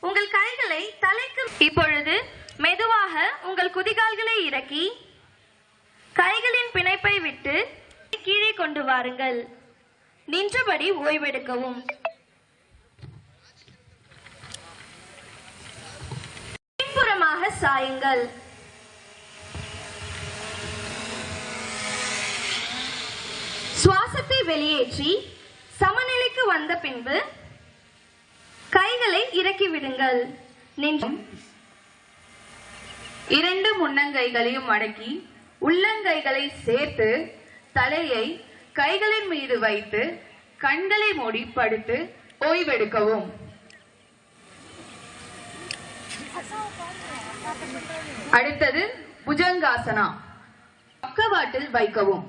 உங்கள் கைகளை தலைக்கு. இப்பொழுது மெதுவாக உங்கள் குதிகால்களை இறக்கி கைகளின் பிணைப்பை விட்டு கீழே கொண்டு வாருங்கள். நின்றபடி ஓய்வெடுக்கவும். பின்புறமாக சாயுங்கள். சுவாசத்தை வெளியேற்றி சமநிலைக்கு வந்த பின்பு கைகளை இறக்கி விடுங்கள். இரண்டு முன்னங்கைகளையும் மடக்கி உள்ளங்கைகளை சேர்த்து தலையை கைகளின் மீது வைத்து கண்களை மூடி படுத்து ஓய்வெடுக்கவும். அடுத்தது புஜங்காசனா. பக்கவாட்டில் வைக்கவும்.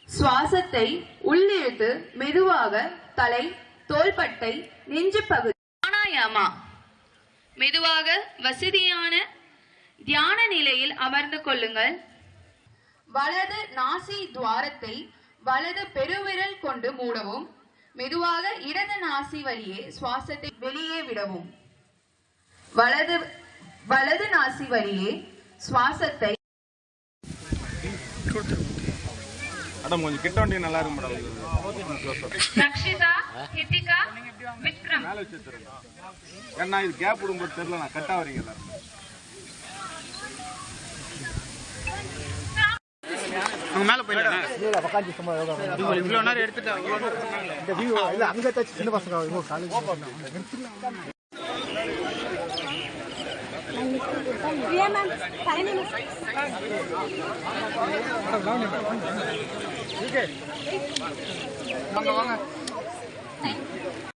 சுவாசத்தை உள்ளிழுத்து மெதுவாக தலை, தோள்பட்டை, நெஞ்சு பகுதி. பிராணாயாமா. மெதுவாக வசதியான தியான நிலையில் அமர்ந்து கொள்ளுங்கள். வலது நாசி துவாரத்தை வலது பெருவிரல் கொண்டு மூடவும். மெதுவாக இடது நாசி வழியே சுவாசத்தை வெளியே விடவும். வலது நாசி வழியே சுவாசத்தை. கொஞ்சம் கிட்ட வண்டி நல்லா இருக்கும் மேடம். ரக்ஷிதா, ஹித்திகா, விக்ரம். மேல வச்சிருங்க. ஏன்னா இது கேப் விடும்போது தெரியல, நான் கட்டா வரீங்க எல்லாரும். அவங்க மேல போயிடலாம். இல்ல பக்காஞ்சி சும்மா இவ்வளவு நேரம் எடுத்துட்டாங்க. இந்த வியூ இல்ல அங்க தச்சு சின்ன பசங்க இவங்க காலேஜ் வாங்க வாங்க.